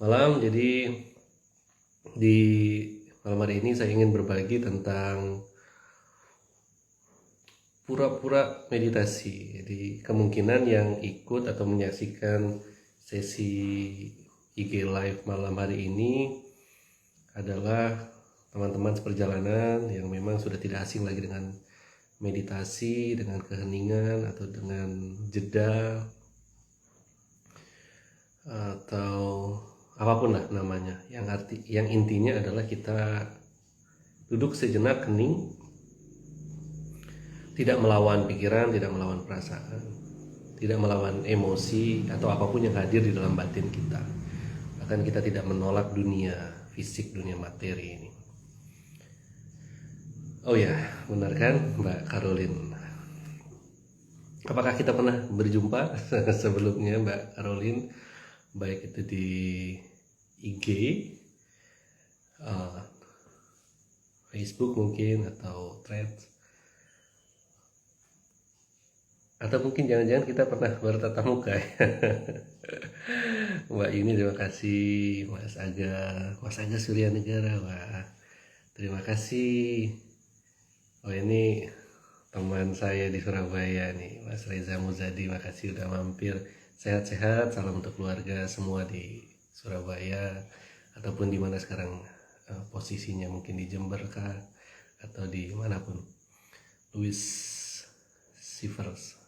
malam. Jadi di malam hari ini saya ingin berbagi tentang pura-pura meditasi. Jadi kemungkinan yang ikut atau menyaksikan sesi IG Live malam hari ini adalah teman-teman seperjalanan yang memang sudah tidak asing lagi dengan meditasi, dengan keheningan atau dengan jeda atau apapun lah namanya, yang intinya adalah kita duduk sejenak hening, tidak melawan pikiran, tidak melawan perasaan, tidak melawan emosi atau apapun yang hadir di dalam batin kita. Bahkan kita tidak menolak dunia fisik, dunia materi ini. Oh ya, benar kan Mbak Caroline? Apakah kita pernah berjumpa sebelumnya Mbak Caroline, baik itu di IG, Facebook mungkin, atau Threads, atau mungkin jangan-jangan kita pernah bertatap muka ya. Mbak Yuni terima kasih, Mas Aga Surya Negara, wah terima kasih. Oh ini teman saya di Surabaya nih, Mas Reza Muzadi, makasih udah mampir. Sehat-sehat, salam untuk keluarga semua di Surabaya ataupun di mana sekarang posisinya, mungkin di Jember kah atau di manapun. Louis Sivers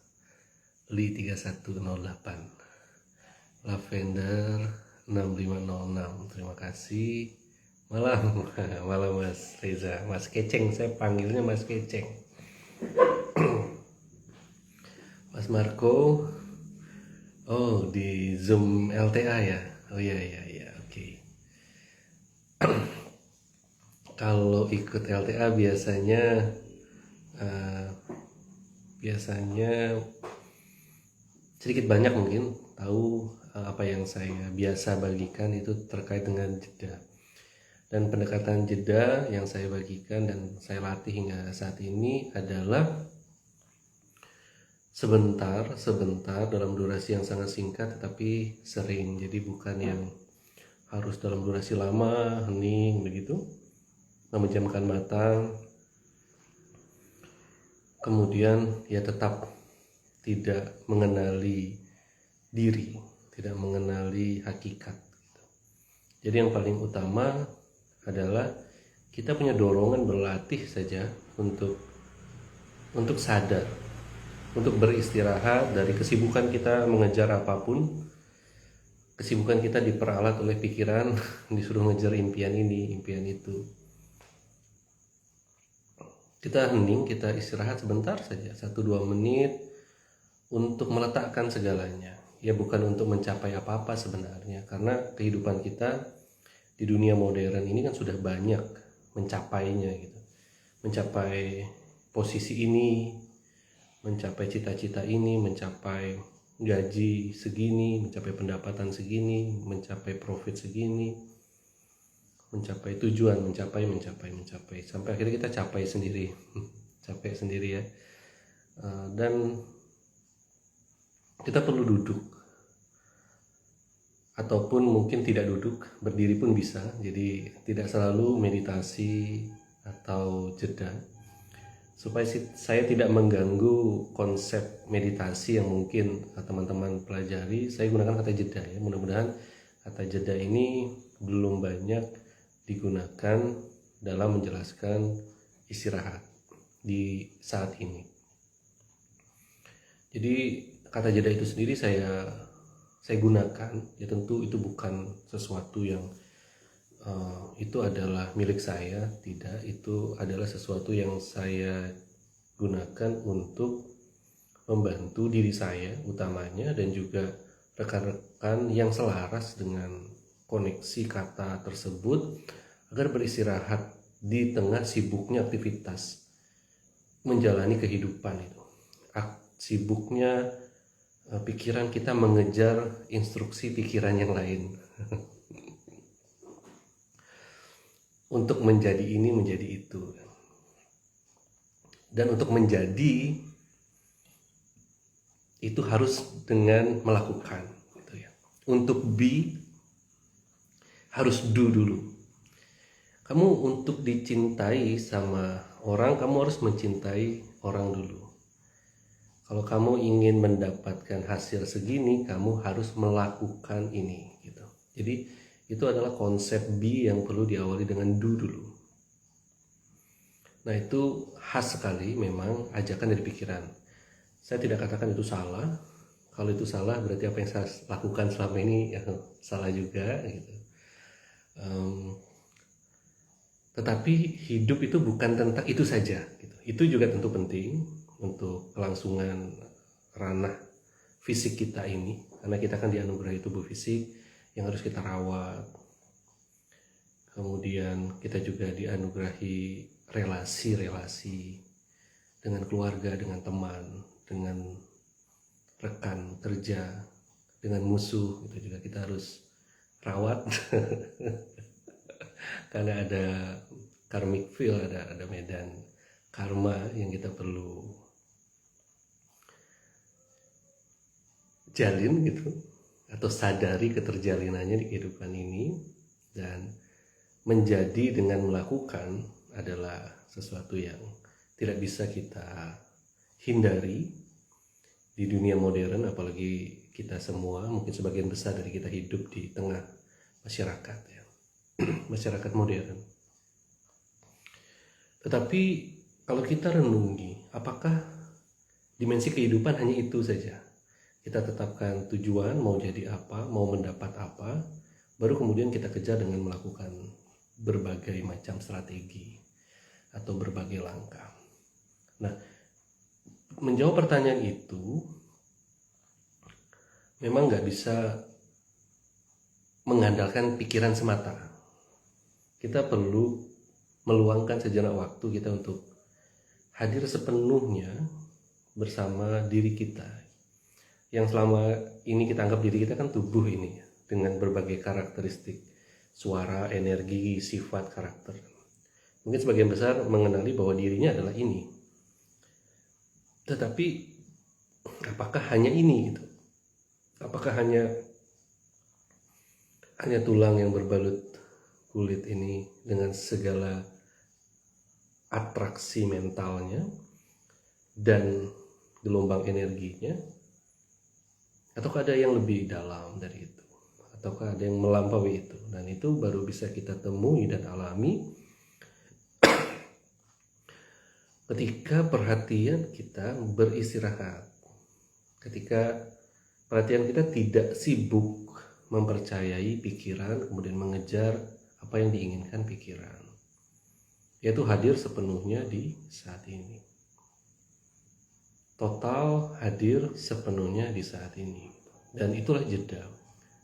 Li 3108 Lavender 6506, terima kasih. Malam malam Mas Reza, Mas Keceng, saya panggilnya Mas Keceng. Mas Marco, oh di Zoom LTA ya. Oh iya oke. Kalau ikut LTA eh, biasanya sedikit banyak mungkin tahu apa yang saya biasa bagikan itu terkait dengan jeda. Dan pendekatan jeda yang saya bagikan dan saya latih hingga saat ini adalah sebentar dalam durasi yang sangat singkat tetapi sering. Jadi bukan yang harus dalam durasi lama, hening begitu, memejamkan mata, kemudian ya tetap tidak mengenali diri, tidak mengenali hakikat. Jadi yang paling utama adalah kita punya dorongan berlatih saja untuk sadar, untuk beristirahat dari kesibukan kita mengejar apapun. Kesibukan kita diperalat oleh pikiran, disuruh ngejar impian ini, impian itu. Kita hening, kita istirahat sebentar saja, 1-2 menit untuk meletakkan segalanya. Ya bukan untuk mencapai apa-apa sebenarnya, karena kehidupan kita di dunia modern ini kan sudah banyak mencapainya gitu. Mencapai posisi ini, mencapai cita-cita ini, mencapai gaji segini, mencapai pendapatan segini, mencapai profit segini, mencapai tujuan, mencapai sampai akhirnya kita capai sendiri. Capek sendiri ya. Dan kita perlu duduk, ataupun mungkin tidak duduk, berdiri pun bisa. Jadi tidak selalu meditasi atau jeda. Supaya saya tidak mengganggu konsep meditasi yang mungkin teman-teman pelajari, saya gunakan kata jeda ya. Mudah-mudahan kata jeda ini belum banyak digunakan dalam menjelaskan istirahat di saat ini. Jadi kata jeda itu sendiri saya gunakan ya, tentu itu bukan sesuatu yang itu adalah milik saya, tidak. Itu adalah sesuatu yang saya gunakan untuk membantu diri saya utamanya, dan juga rekan-rekan yang selaras dengan koneksi kata tersebut, agar beristirahat di tengah sibuknya aktivitas menjalani kehidupan itu. Sibuknya pikiran kita mengejar instruksi pikiran yang lain. Untuk menjadi ini, menjadi itu. Dan untuk menjadi itu harus dengan melakukan gitu ya. Untuk be harus do dulu. Kamu untuk dicintai sama orang, kamu harus mencintai orang dulu. Kalau kamu ingin mendapatkan hasil segini, kamu harus melakukan ini gitu. Jadi itu adalah konsep be yang perlu diawali dengan do dulu. Nah, itu khas sekali memang ajakan dari pikiran. Saya tidak katakan itu salah. Kalau itu salah berarti apa yang saya lakukan selama ini ya, salah juga gitu. Tetapi hidup itu bukan tentang itu saja gitu. Itu juga tentu penting untuk kelangsungan ranah fisik kita ini, karena kita kan dianugerahi tubuh fisik yang harus kita rawat. Kemudian kita juga dianugerahi relasi-relasi dengan keluarga, dengan teman, dengan rekan kerja, dengan musuh, itu juga kita harus rawat. Karena ada karmic field, ada medan karma yang kita perlu jalin gitu, atau sadari keterjalinannya di kehidupan ini. Dan menjadi dengan melakukan adalah sesuatu yang tidak bisa kita hindari di dunia modern, apalagi kita semua, mungkin sebagian besar dari kita hidup di tengah masyarakat ya. Masyarakat modern. Tetapi kalau kita renungi, apakah dimensi kehidupan hanya itu saja? Kita tetapkan tujuan, mau jadi apa, mau mendapat apa, baru kemudian kita kejar dengan melakukan berbagai macam strategi atau berbagai langkah. Nah, menjawab pertanyaan itu memang nggak bisa mengandalkan pikiran semata. Kita perlu meluangkan sejenak waktu kita untuk hadir sepenuhnya bersama diri kita, yang selama ini kita anggap diri kita kan tubuh ini, dengan berbagai karakteristik suara, energi, sifat, karakter. Mungkin sebagian besar mengenali bahwa dirinya adalah ini. Tetapi apakah hanya ini gitu? Apakah hanya tulang yang berbalut kulit ini dengan segala atraksi mentalnya dan gelombang energinya? Ataukah ada yang lebih dalam dari itu? Ataukah ada yang melampaui itu? Dan itu baru bisa kita temui dan alami ketika perhatian kita beristirahat, ketika perhatian kita tidak sibuk mempercayai pikiran, kemudian mengejar apa yang diinginkan pikiran, yaitu hadir sepenuhnya di saat ini. Total hadir sepenuhnya di saat ini. Dan itulah jeda.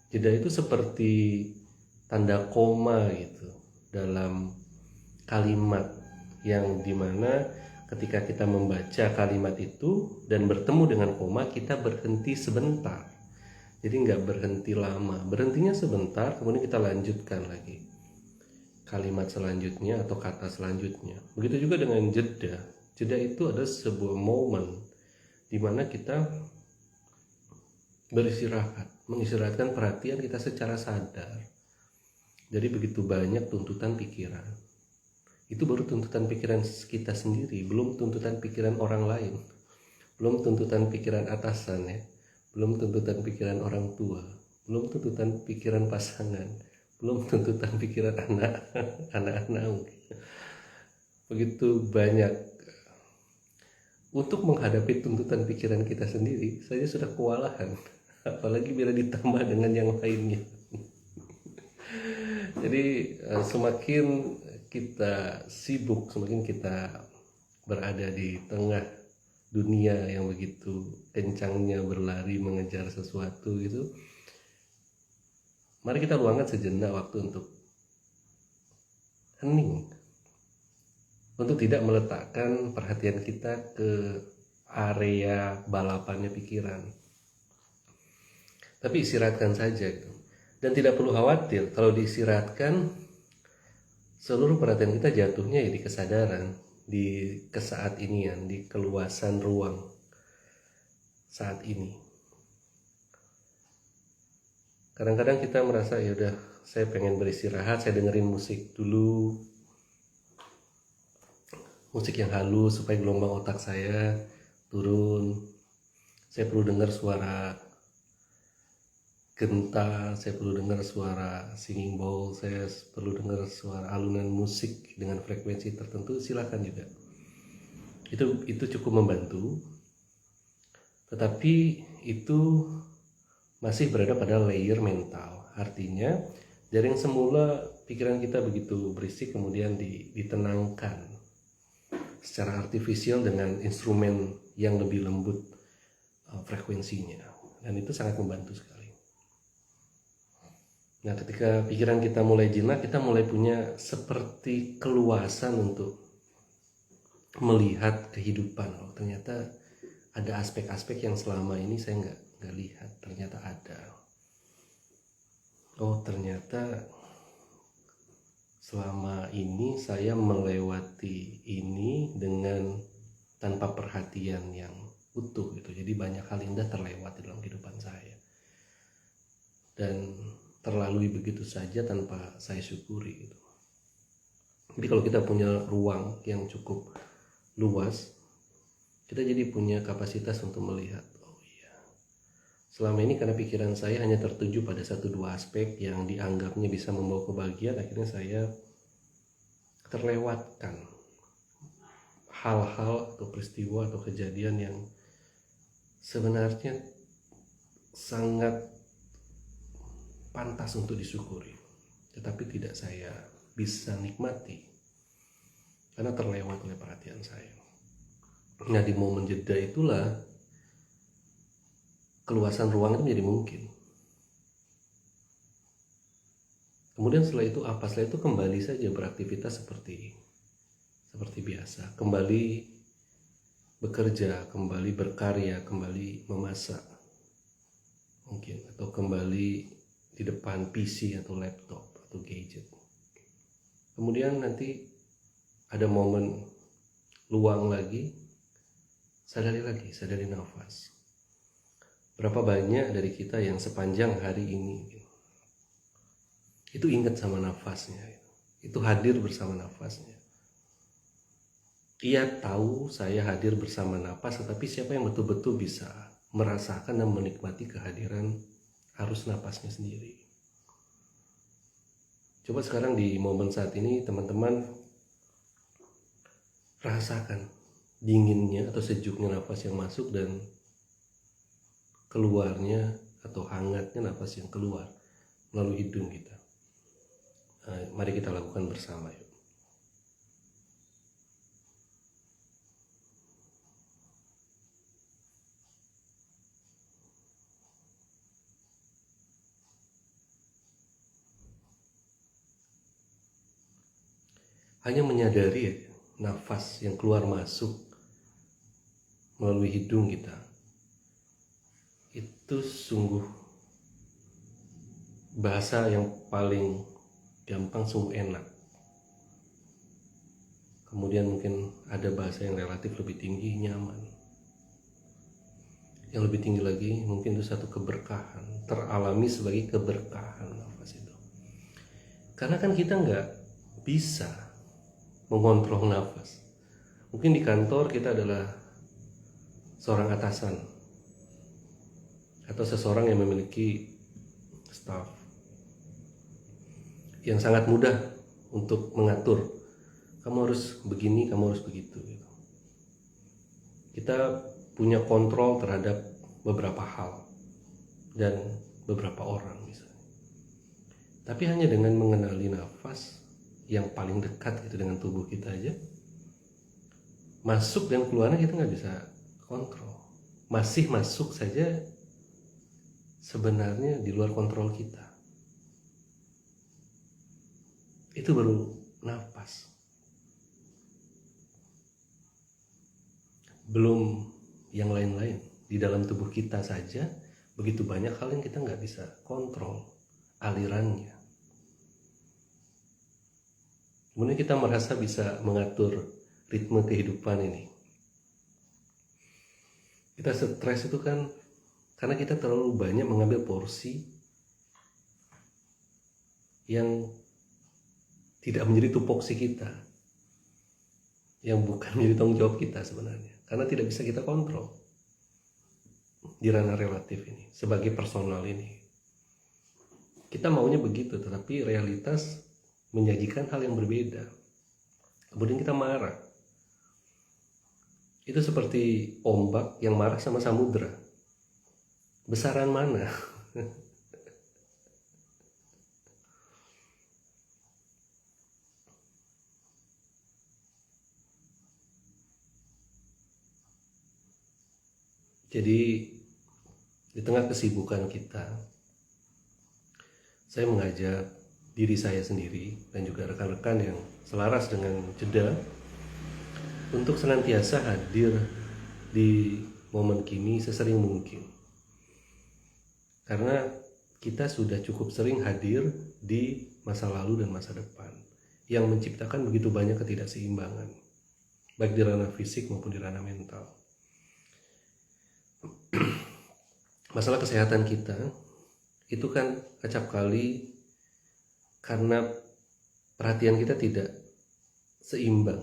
Jeda itu seperti tanda koma gitu dalam kalimat, yang dimana ketika kita membaca kalimat itu dan bertemu dengan koma, kita berhenti sebentar. Jadi nggak berhenti lama, berhentinya sebentar, kemudian kita lanjutkan lagi kalimat selanjutnya atau kata selanjutnya. Begitu juga dengan jeda. Jeda itu adalah sebuah momen di mana kita beristirahat, mengistirahatkan perhatian kita secara sadar. Jadi begitu banyak tuntutan pikiran. Itu baru tuntutan pikiran kita sendiri, belum tuntutan pikiran orang lain, belum tuntutan pikiran atasan ya, belum tuntutan pikiran orang tua, belum tuntutan pikiran pasangan, belum tuntutan pikiran anak-anak. Begitu banyak. Untuk menghadapi tuntutan pikiran kita sendiri saja sudah kewalahan, apalagi bila ditambah dengan yang lainnya. Jadi semakin kita sibuk, semakin kita berada di tengah dunia yang begitu kencangnya berlari mengejar sesuatu itu, mari kita luangkan sejenak waktu untuk hening, untuk tidak meletakkan perhatian kita ke area balapannya pikiran, tapi istirahatkan saja. Dan tidak perlu khawatir kalau diistirahatkan, seluruh perhatian kita jatuhnya ya di kesadaran, di kesaat inian, di keluasan ruang saat ini. Kadang-kadang kita merasa ya udah saya pengen beristirahat, saya dengerin musik dulu, musik yang halus supaya gelombang otak saya turun. Saya perlu dengar suara genta, saya perlu dengar suara singing bowl, saya perlu dengar suara alunan musik dengan frekuensi tertentu. Silakan juga, itu cukup membantu. Tetapi itu masih berada pada layer mental. Artinya dari yang semula pikiran kita begitu berisik kemudian ditenangkan secara artifisial dengan instrumen yang lebih lembut frekuensinya, dan itu sangat membantu sekali. Nah, ketika pikiran kita mulai jinak, kita mulai punya seperti keluasan untuk melihat kehidupan. Oh, ternyata ada aspek-aspek yang selama ini saya nggak lihat, ternyata ada. Oh, ternyata selama ini saya melewati ini dengan tanpa perhatian yang utuh gitu. Jadi banyak hal indah terlewat dalam kehidupan saya dan terlalui begitu saja tanpa saya syukuri gitu. Jadi kalau kita punya ruang yang cukup luas, kita jadi punya kapasitas untuk melihat, oh iya, selama ini karena pikiran saya hanya tertuju pada 1-2 aspek yang dianggapnya bisa membawa kebahagiaan, akhirnya saya terlewatkan hal-hal atau peristiwa atau kejadian yang sebenarnya sangat pantas untuk disyukuri, tetapi tidak saya bisa nikmati karena terlewat oleh perhatian saya. Nah, di momen jeda itulah keluasan ruang itu menjadi mungkin. Kemudian setelah itu apa? Setelah itu kembali saja beraktivitas seperti biasa, kembali bekerja, kembali berkarya, kembali memasak mungkin, atau kembali di depan PC atau laptop atau gadget. Kemudian nanti ada momen luang lagi, sadari nafas. Berapa banyak dari kita yang sepanjang hari ini itu ingat sama nafasnya, itu hadir bersama nafasnya. Ia tahu saya hadir bersama nafas, tetapi siapa yang betul-betul bisa merasakan dan menikmati kehadiran arus nafasnya sendiri. Coba sekarang di momen saat ini teman-teman rasakan dinginnya atau sejuknya nafas yang masuk dan keluarnya atau hangatnya nafas yang keluar melalui hidung kita. Mari kita lakukan bersama yuk. Hanya menyadari nafas yang keluar masuk melalui hidung kita, itu sungguh bahasa yang paling gampang, sungguh enak. Kemudian mungkin ada bahasa yang relatif lebih tinggi, nyaman. Yang lebih tinggi lagi mungkin itu satu keberkahan, teralami sebagai keberkahan nafas itu. Karena kan kita nggak bisa mengontrol nafas. Mungkin di kantor kita adalah seorang atasan atau seseorang yang memiliki staff yang sangat mudah untuk mengatur, kamu harus begini, kamu harus begitu. Kita punya kontrol terhadap beberapa hal dan beberapa orang misalnya. Tapi hanya dengan mengenali nafas yang paling dekat gitu dengan tubuh kita aja, masuk dan keluarnya kita nggak bisa kontrol. Masih masuk saja sebenarnya di luar kontrol kita. Itu baru nafas. Belum yang lain-lain. Di dalam tubuh kita saja begitu banyak hal yang kita nggak bisa kontrol alirannya. Kemudian kita merasa bisa mengatur ritme kehidupan ini. Kita stres itu kan karena kita terlalu banyak mengambil porsi yang tidak menjadi tupoksi kita, yang bukan menjadi tanggung jawab kita sebenarnya, karena tidak bisa kita kontrol di ranah relatif ini. Sebagai personal ini kita maunya begitu, tetapi realitas menyajikan hal yang berbeda, kemudian kita marah. Itu seperti ombak yang marah sama samudra, besaran mana? Jadi di tengah kesibukan kita, saya mengajak diri saya sendiri dan juga rekan-rekan yang selaras dengan jeda untuk senantiasa hadir di momen kini sesering mungkin. Karena kita sudah cukup sering hadir di masa lalu dan masa depan yang menciptakan begitu banyak ketidakseimbangan, baik di ranah fisik maupun di ranah mental. Masalah kesehatan kita itu kan acap kali karena perhatian kita tidak seimbang,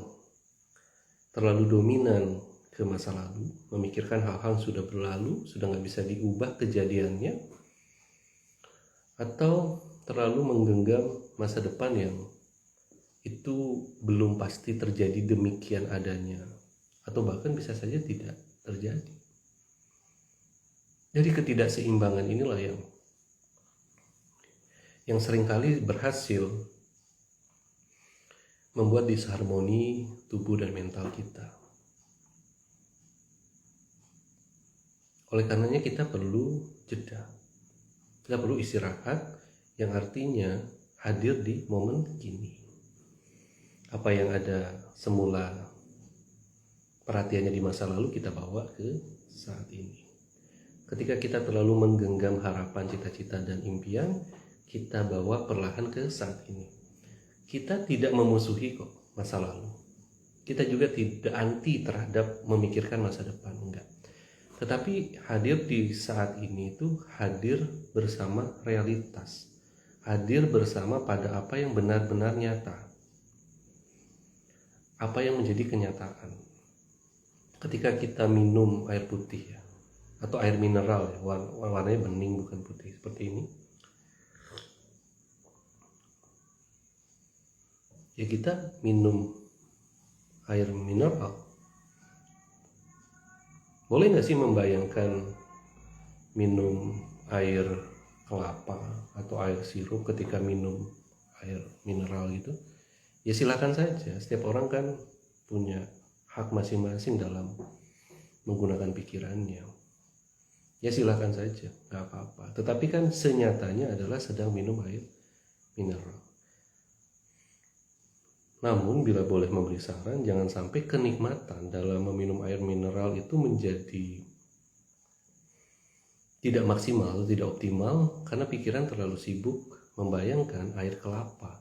terlalu dominan ke masa lalu, memikirkan hal-hal yang sudah berlalu, sudah nggak bisa diubah kejadiannya, atau terlalu menggenggam masa depan yang itu belum pasti terjadi demikian adanya, atau bahkan bisa saja tidak terjadi. Jadi ketidakseimbangan inilah yang seringkali berhasil membuat disharmoni tubuh dan mental kita. Oleh karenanya kita perlu jeda, kita perlu istirahat, yang artinya hadir di momen kini. Apa yang ada semula perhatiannya di masa lalu kita bawa ke saat ini. Ketika kita terlalu menggenggam harapan, cita-cita, dan impian, kita bawa perlahan ke saat ini. Kita tidak memusuhi kok masa lalu. Kita juga tidak anti terhadap memikirkan masa depan, enggak. Tetapi hadir di saat ini itu hadir bersama realitas. Hadir bersama pada apa yang benar-benar nyata. Apa yang menjadi kenyataan. Ketika kita minum air putih ya, atau air mineral ya, warnanya bening bukan putih, seperti ini. Ya kita minum air mineral. Boleh nggak sih membayangkan minum air kelapa atau air sirup ketika minum air mineral gitu? Ya silakan saja, setiap orang kan punya hak masing-masing dalam menggunakan pikirannya. Ya silakan saja, nggak apa-apa. Tetapi kan senyatanya adalah sedang minum air mineral. Namun bila boleh memberi saran, jangan sampai kenikmatan dalam meminum air mineral itu menjadi tidak maksimal, tidak optimal, karena pikiran terlalu sibuk membayangkan air kelapa.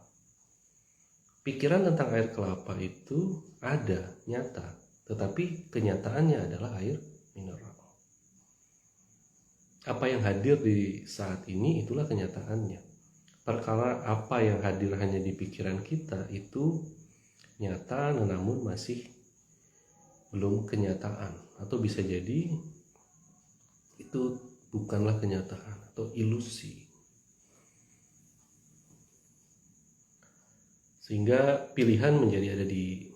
Pikiran tentang air kelapa itu ada, nyata, tetapi kenyataannya adalah air mineral. Apa yang hadir di saat ini itulah kenyataannya. Perkara apa yang hadir hanya di pikiran kita itu nyata namun masih belum kenyataan, atau bisa jadi itu bukanlah kenyataan atau ilusi. Sehingga pilihan menjadi ada di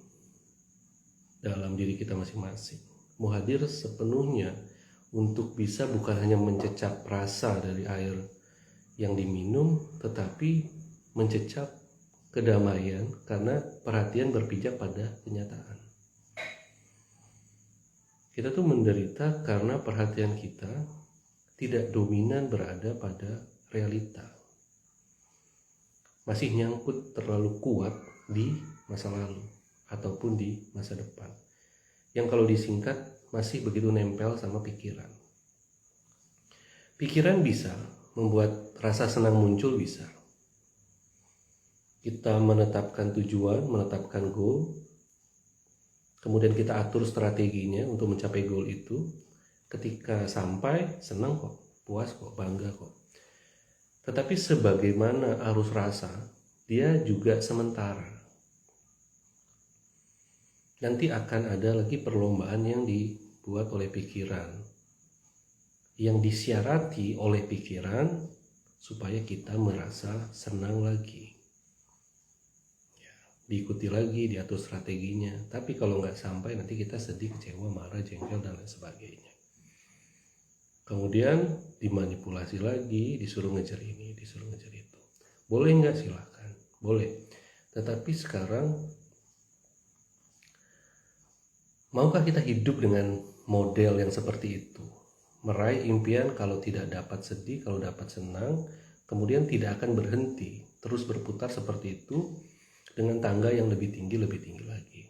dalam diri kita masing-masing. Mau hadir sepenuhnya untuk bisa bukan hanya mencecap rasa dari air yang diminum, tetapi mencecap kedamaian karena perhatian berpijak pada kenyataan. Kita tuh menderita karena perhatian kita tidak dominan berada pada realita. Masih nyangkut terlalu kuat di masa lalu ataupun di masa depan. Yang kalau disingkat masih begitu nempel sama pikiran. Pikiran bisa membuat rasa senang muncul, bisa. Kita menetapkan tujuan, menetapkan goal, kemudian kita atur strateginya untuk mencapai goal itu. Ketika sampai, senang kok, puas kok, bangga kok. Tetapi sebagaimana arus rasa, dia juga sementara. Nanti akan ada lagi perlombaan yang dibuat oleh pikiran, yang disiarati oleh pikiran supaya kita merasa senang lagi. Diikuti lagi, diatur strateginya. Tapi kalau nggak sampai, nanti kita sedih, kecewa, marah, jengkel, dan lain sebagainya. Kemudian dimanipulasi lagi, disuruh ngejar ini, disuruh ngejar itu. Boleh nggak? Silahkan, boleh. Tetapi sekarang, maukah kita hidup dengan model yang seperti itu? Meraih impian, kalau tidak dapat sedih, kalau dapat senang, kemudian tidak akan berhenti, terus berputar seperti itu dengan tangga yang lebih tinggi lagi.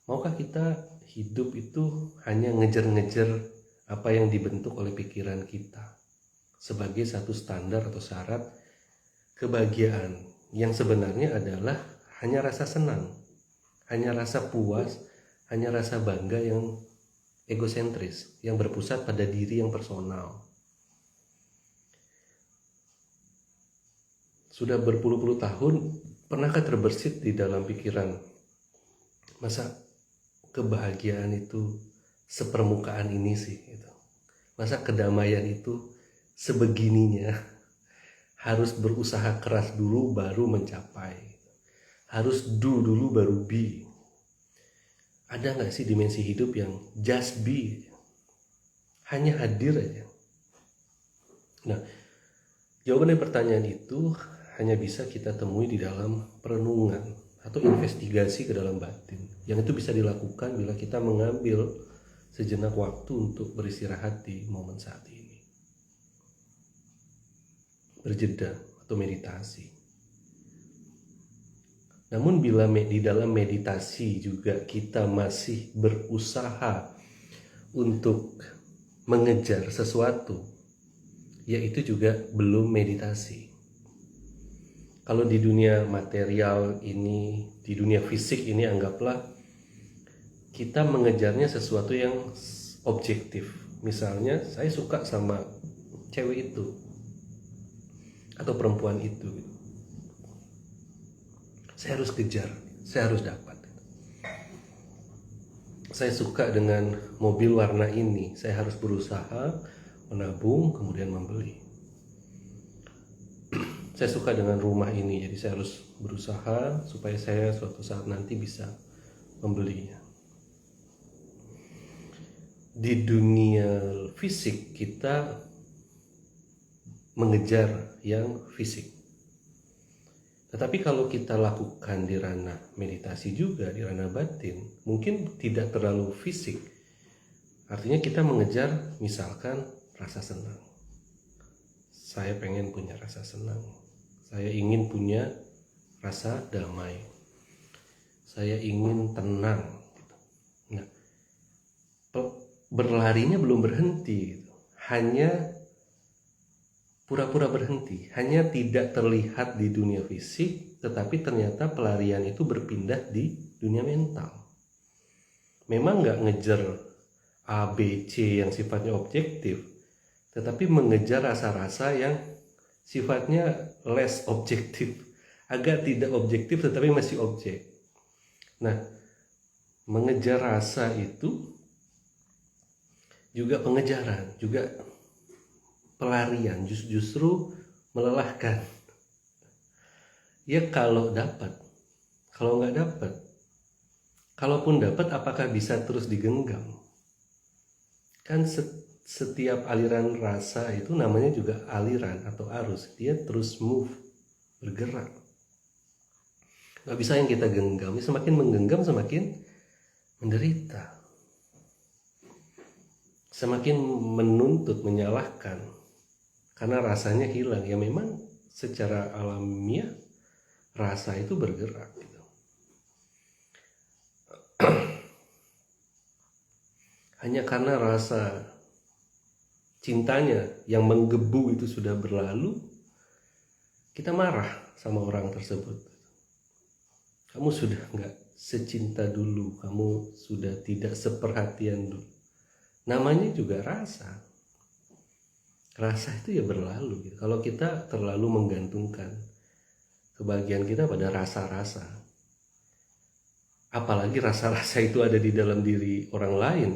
Maukah kita hidup itu hanya ngejar-ngejar apa yang dibentuk oleh pikiran kita sebagai satu standar atau syarat kebahagiaan yang sebenarnya adalah hanya rasa senang, hanya rasa puas, hanya rasa bangga yang egosentris, yang berpusat pada diri yang personal. Sudah berpuluh-puluh tahun, pernahkah terbersit di dalam pikiran, masa kebahagiaan itu sepermukaan ini sih gitu. Masa kedamaian itu sebegininya, harus berusaha keras dulu baru mencapai, harus do dulu baru be. Ada nggak sih dimensi hidup yang just be, hanya hadir aja? Nah, jawaban dari pertanyaan itu hanya bisa kita temui di dalam perenungan atau investigasi ke dalam batin, yang itu bisa dilakukan bila kita mengambil sejenak waktu untuk beristirahat di momen saat ini, berjeda atau meditasi. Namun bila di dalam meditasi juga kita masih berusaha untuk mengejar sesuatu, yaitu juga belum meditasi. Kalau di dunia material ini, di dunia fisik ini, anggaplah kita mengejarnya sesuatu yang objektif. Misalnya saya suka sama cewek itu atau perempuan itu, saya harus kejar, saya harus dapat. Saya suka dengan mobil warna ini, saya harus berusaha menabung kemudian membeli. Saya suka dengan rumah ini, jadi saya harus berusaha supaya saya suatu saat nanti bisa membelinya. Di dunia fisik kita mengejar yang fisik. Tetapi kalau kita lakukan di ranah meditasi juga, di ranah batin, mungkin tidak terlalu fisik. Artinya kita mengejar misalkan rasa senang. Saya pengen punya rasa senang. Saya ingin punya rasa damai. Saya ingin tenang. Nah, berlarinya belum berhenti, hanya pura-pura berhenti, hanya tidak terlihat di dunia fisik, tetapi ternyata pelarian itu berpindah di dunia mental. Memang nggak ngejar A, B, C yang sifatnya objektif, tetapi mengejar rasa-rasa yang sifatnya less objektif, agak tidak objektif tetapi masih objek. Nah, mengejar rasa itu juga pengejaran, juga pelarian, justru melelahkan. Ya kalau dapat, kalau nggak dapat, kalaupun dapat apakah bisa terus digenggam? Kan setiap aliran rasa itu namanya juga aliran atau arus, dia terus move, bergerak. Nggak bisa yang kita genggam, semakin menggenggam semakin menderita. Semakin menuntut, menyalahkan, karena rasanya hilang. Ya memang secara alamiah rasa itu bergerak gitu. Hanya karena rasa cintanya yang menggebu itu sudah berlalu, kita marah sama orang tersebut. Kamu sudah nggak secinta dulu, kamu sudah tidak seperhatian dulu. Namanya juga rasa. rasa itu ya berlalu gitu. Kalau kita terlalu menggantungkan kebahagiaan kita pada rasa-rasa, apalagi rasa-rasa itu ada di dalam diri orang lain,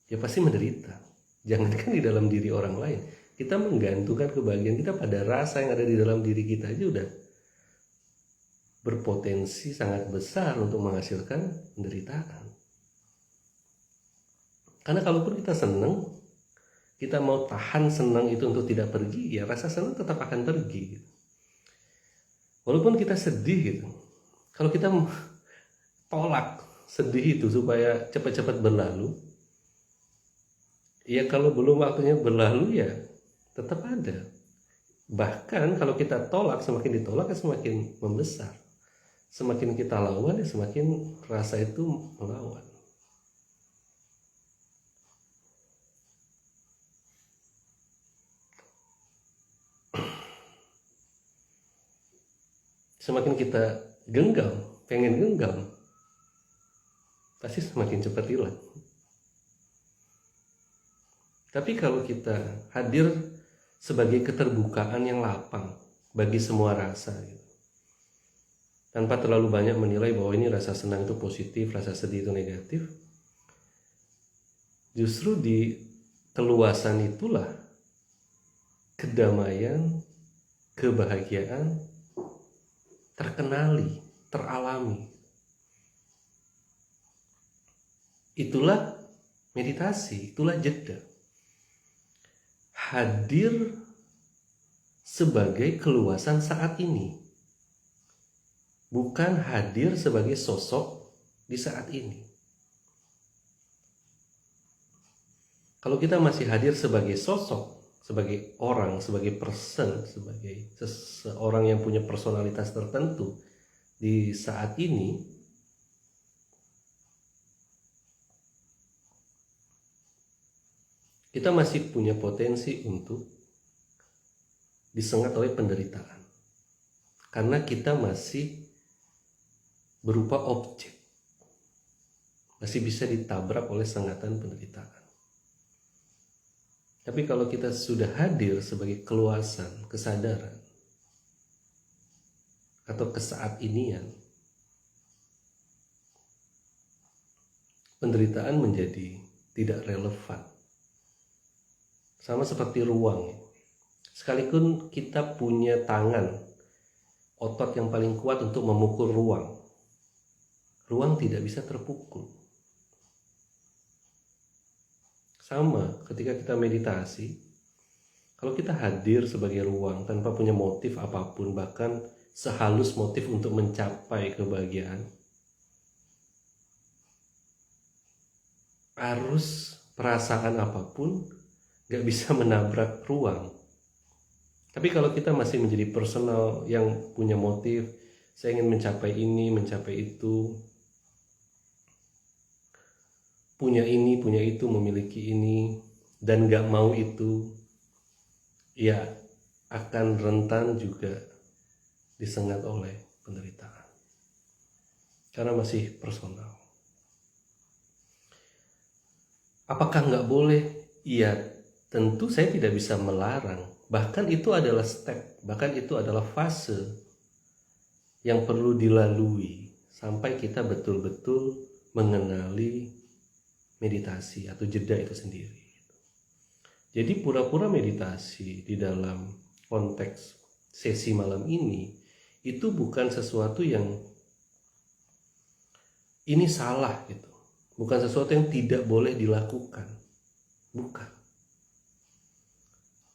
ya pasti menderita. Jangankan di dalam diri orang lain, kita menggantungkan kebahagiaan kita pada rasa yang ada di dalam diri kita aja udah berpotensi sangat besar untuk menghasilkan penderitaan. Karena kalaupun kita senang, kita mau tahan senang itu untuk tidak pergi, ya rasa senang tetap akan pergi gitu. Walaupun kita sedih gitu, kalau kita tolak sedih itu supaya cepat-cepat berlalu, ya kalau belum waktunya berlalu ya tetap ada. Bahkan kalau kita tolak, semakin ditolak ya semakin membesar. Semakin kita lawan ya semakin rasa itu melawan. Semakin kita genggam, pengen genggam, pasti semakin cepat hilang. Tapi kalau kita hadir sebagai keterbukaan yang lapang bagi semua rasa gitu, tanpa terlalu banyak menilai bahwa ini rasa senang itu positif, rasa sedih itu negatif, justru di keluasan itulah kedamaian, kebahagiaan terkenali, teralami. Itulah meditasi, itulah jeda. Hadir sebagai keluasan saat ini, bukan hadir sebagai sosok di saat ini. Kalau kita masih hadir sebagai sosok, sebagai orang, sebagai person, sebagai seseorang yang punya personalitas tertentu di saat ini, kita masih punya potensi untuk disengat oleh penderitaan. Karena kita masih berupa objek, masih bisa ditabrak oleh sengatan penderitaan. Tapi kalau kita sudah hadir sebagai keluasan, kesadaran, atau kesaat-inian, penderitaan menjadi tidak relevan. Sama seperti ruang. Sekalipun kita punya tangan, otot yang paling kuat untuk memukul ruang, ruang tidak bisa terpukul. Sama ketika kita meditasi, kalau kita hadir sebagai ruang tanpa punya motif apapun, bahkan sehalus motif untuk mencapai kebahagiaan, arus perasaan apapun gak bisa menabrak ruang. Tapi kalau kita masih menjadi personal yang punya motif, saya ingin mencapai ini, mencapai itu, punya ini, punya itu, memiliki ini, dan gak mau itu, ya akan rentan juga disengat oleh penderitaan. Karena masih personal. Apakah gak boleh? Iya, tentu saya tidak bisa melarang. Bahkan itu adalah step, bahkan itu adalah fase yang perlu dilalui sampai kita betul-betul mengenali meditasi atau jeda itu sendiri. Jadi pura-pura meditasi di dalam konteks sesi malam ini itu bukan sesuatu yang ini salah gitu. Bukan sesuatu yang tidak boleh dilakukan. Bukan.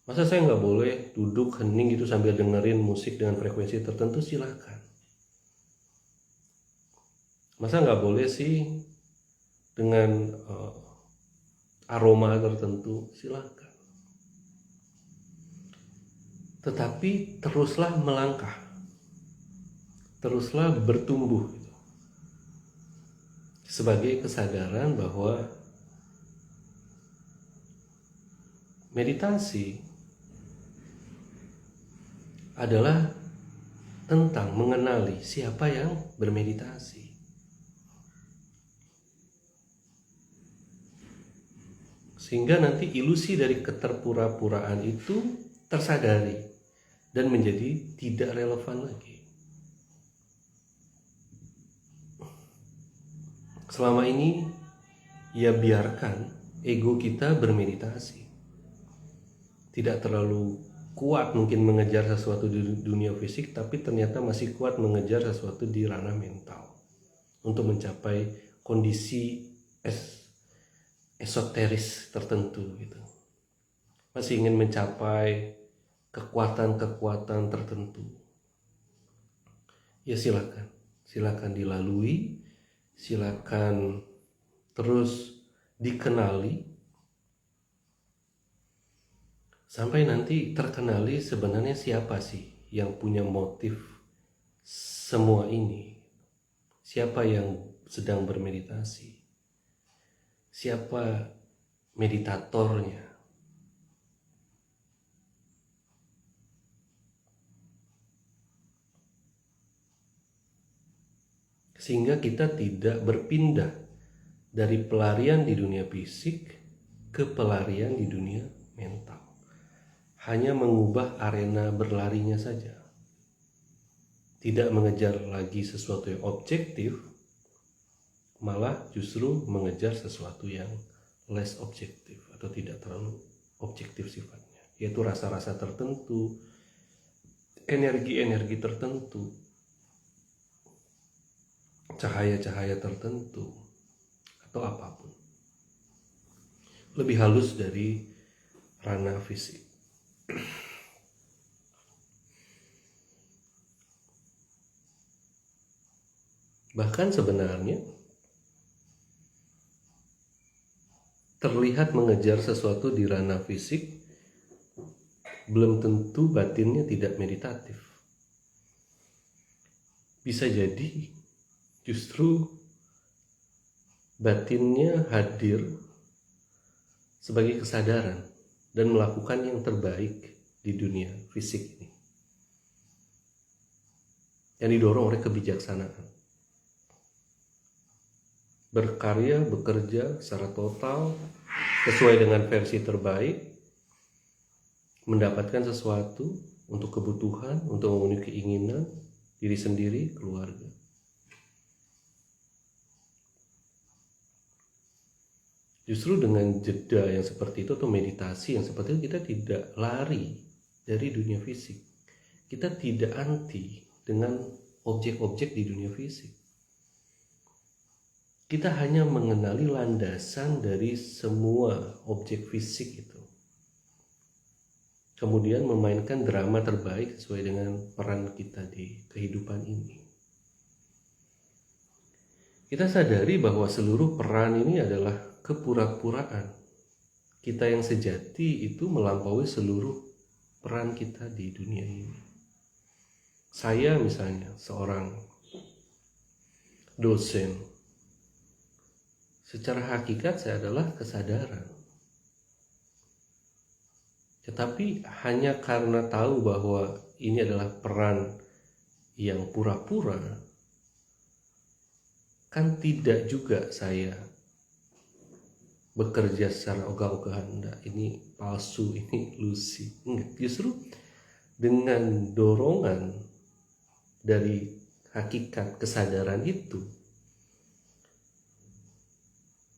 Masa saya nggak boleh duduk hening gitu sambil dengerin musik dengan frekuensi tertentu? Silakan. Masa nggak boleh sih dengan aroma tertentu? Silakan. Tetapi teruslah melangkah, teruslah bertumbuh gitu. Sebagai kesadaran bahwa meditasi adalah tentang mengenali siapa yang bermeditasi. Sehingga nanti ilusi dari keterpura-puraan itu tersadari dan menjadi tidak relevan lagi. Selama ini ya biarkan ego kita bermeditasi. Tidak terlalu kuat mungkin mengejar sesuatu di dunia fisik, tapi ternyata masih kuat mengejar sesuatu di ranah mental untuk mencapai kondisi esoteris tertentu gitu. Masih ingin mencapai kekuatan-kekuatan tertentu. Ya silakan dilalui, silakan terus dikenali sampai nanti terkenali sebenarnya siapa sih yang punya motif semua ini. Siapa yang sedang bermeditasi? Siapa meditatornya? Sehingga kita tidak berpindah dari pelarian di dunia fisik ke pelarian di dunia mental. Hanya mengubah arena berlarinya saja. Tidak mengejar lagi sesuatu yang objektif, malah justru mengejar sesuatu yang less objektif atau tidak terlalu objektif sifatnya, yaitu rasa-rasa tertentu, energi-energi tertentu, cahaya-cahaya tertentu, atau apapun. Lebih halus dari ranah fisik. Bahkan sebenarnya terlihat mengejar sesuatu di ranah fisik belum tentu batinnya tidak meditatif. Bisa jadi justru batinnya hadir sebagai kesadaran dan melakukan yang terbaik di dunia fisik ini, yang didorong oleh kebijaksanaan. Berkarya, bekerja secara total sesuai dengan versi terbaik, mendapatkan sesuatu untuk kebutuhan, untuk memenuhi keinginan diri sendiri, keluarga. Justru dengan jeda yang seperti itu atau meditasi yang seperti itu, kita tidak lari dari dunia fisik. Kita tidak anti dengan objek-objek di dunia fisik. Kita hanya mengenali landasan dari semua objek fisik itu. Kemudian memainkan drama terbaik sesuai dengan peran kita di kehidupan ini. Kita sadari bahwa seluruh peran ini adalah kepura-puraan. Kita yang sejati itu melampaui seluruh peran kita di dunia ini. Saya misalnya seorang dosen. Secara hakikat saya adalah kesadaran. Tetapi hanya karena tahu bahwa ini adalah peran yang pura-pura, kan tidak juga saya bekerja secara ogah-ogahan. Enggak, ini palsu, ini ilusi. Enggak, justru dengan dorongan dari hakikat kesadaran itu,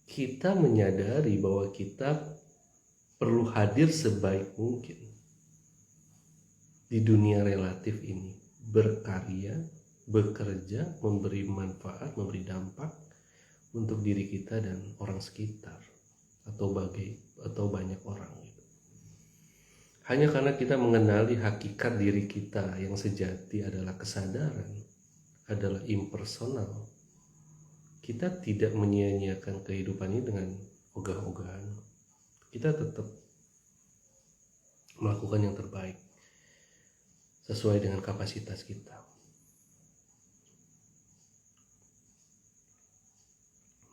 kita menyadari bahwa kita perlu hadir sebaik mungkin di dunia relatif ini, berkarya, bekerja, memberi manfaat, memberi dampak untuk diri kita dan orang sekitar atau banyak orang. Hanya karena kita mengenali hakikat diri kita yang sejati adalah kesadaran, adalah impersonal, kita tidak menyia-nyiakan kehidupan ini dengan ogah-ogahan. Kita tetap melakukan yang terbaik sesuai dengan kapasitas kita.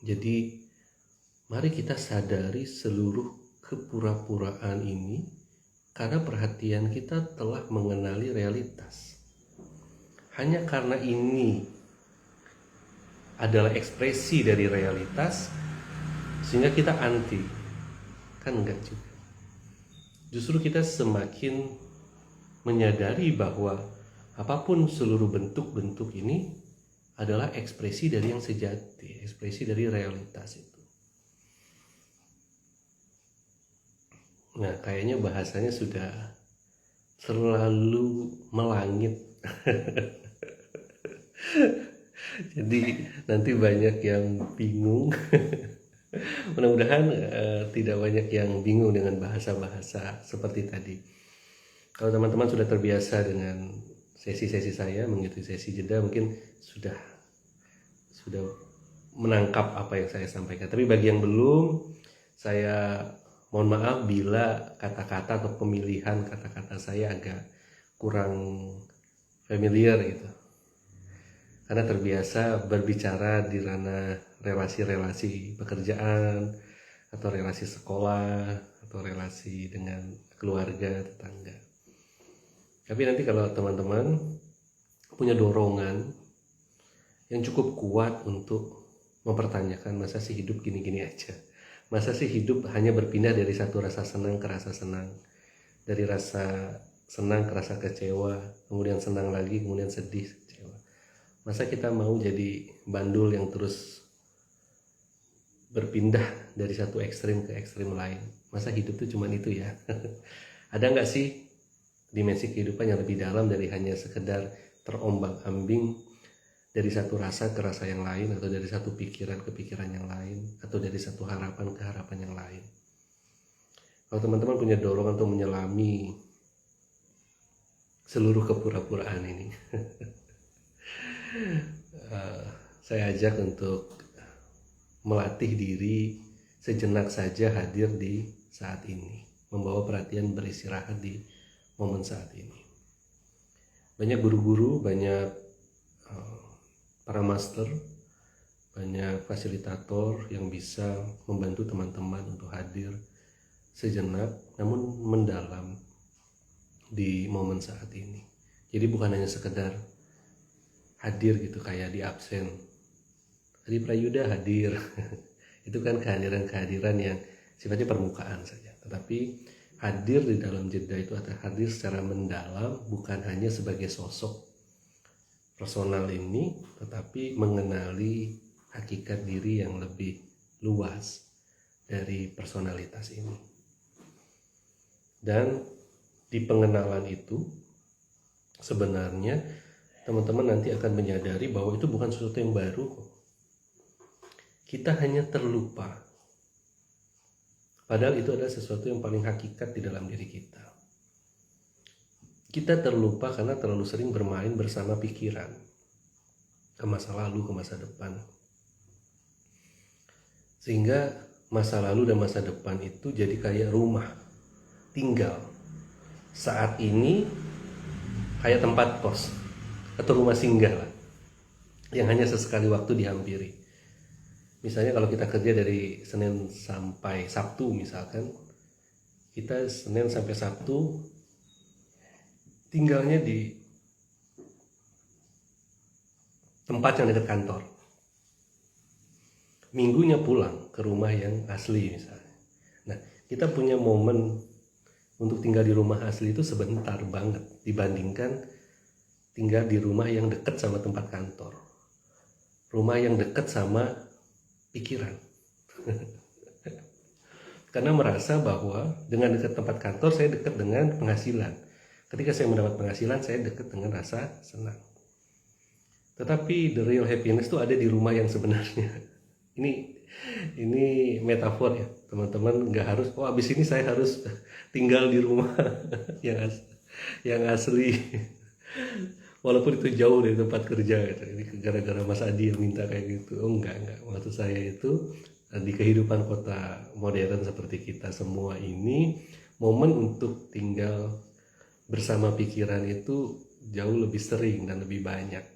Jadi mari kita sadari seluruh kepura-puraan ini, karena perhatian kita telah mengenali realitas. Hanya karena ini adalah ekspresi dari realitas, sehingga kita anti. Kan enggak juga. Justru kita semakin menyadari bahwa apapun seluruh bentuk-bentuk ini adalah ekspresi dari yang sejati, ekspresi dari realitas itu. Nah, kayaknya bahasanya sudah terlalu melangit. Jadi nanti banyak yang bingung. Mudah-mudahan tidak banyak yang bingung dengan bahasa-bahasa seperti tadi. Kalau teman-teman sudah terbiasa dengan sesi-sesi saya, mengikuti sesi jeda, mungkin sudah menangkap apa yang saya sampaikan. Tapi bagi yang belum, saya mohon maaf bila kata-kata atau pemilihan kata-kata saya agak kurang familiar gitu. Karena terbiasa berbicara di ranah relasi-relasi pekerjaan atau relasi sekolah atau relasi dengan keluarga, tetangga. Tapi nanti kalau teman-teman punya dorongan yang cukup kuat untuk mempertanyakan, masa sih hidup gini-gini aja, masa sih hidup hanya berpindah dari satu rasa senang ke rasa senang, dari rasa senang ke rasa kecewa, kemudian senang lagi, kemudian sedih, kecewa. Masa kita mau jadi bandul yang terus berpindah dari satu ekstrim ke ekstrim lain? Masa hidup tuh cuman itu ya? Ada nggak sih dimensi kehidupan yang lebih dalam dari hanya sekedar terombang-ambing dari satu rasa ke rasa yang lain, atau dari satu pikiran ke pikiran yang lain, atau dari satu harapan ke harapan yang lain? Kalau teman-teman punya dorongan untuk menyelami seluruh kepura-puraan ini, saya ajak untuk melatih diri sejenak saja hadir di saat ini, membawa perhatian beristirahat di momen saat ini. Banyak guru-guru, banyak para master, banyak fasilitator yang bisa membantu teman-teman untuk hadir sejenak namun mendalam di momen saat ini. Jadi bukan hanya sekedar hadir gitu kayak di absen. Adi Prayuda hadir. Itu kan kehadiran-kehadiran yang sifatnya permukaan saja. Tetapi hadir di dalam jeda itu adalah hadir secara mendalam, bukan hanya sebagai sosok personal ini, tetapi mengenali hakikat diri yang lebih luas dari personalitas ini. Dan di pengenalan itu sebenarnya teman-teman nanti akan menyadari bahwa itu bukan sesuatu yang baru. Kita hanya terlupa. Padahal itu adalah sesuatu yang paling hakikat di dalam diri kita. Kita terlupa karena terlalu sering bermain bersama pikiran ke masa lalu, ke masa depan. Sehingga masa lalu dan masa depan itu jadi kayak rumah tinggal. Saat ini kayak tempat kos atau rumah singgah lah, yang hanya sesekali waktu dihampiri. Misalnya kalau kita kerja dari Senin sampai Sabtu misalkan, kita Senin sampai Sabtu tinggalnya di tempat yang dekat kantor. Minggunya pulang ke rumah yang asli misalnya. Nah, kita punya momen untuk tinggal di rumah asli itu sebentar banget dibandingkan tinggal di rumah yang dekat sama tempat kantor. Rumah yang dekat sama pikiran. Karena merasa bahwa dengan dekat tempat kantor saya dekat dengan penghasilan. Ketika saya mendapat penghasilan, saya dekat dengan rasa senang. Tetapi the real happiness itu ada di rumah yang sebenarnya. Ini metafor ya, teman-teman. Nggak harus abis ini saya harus tinggal di rumah yang asli. Walaupun itu jauh dari tempat kerja gitu. Ini gara-gara Mas Adi yang minta kayak gitu. Oh enggak. Maksud saya itu di kehidupan kota modern seperti kita semua ini, momen untuk tinggal bersama pikiran itu jauh lebih sering dan lebih banyak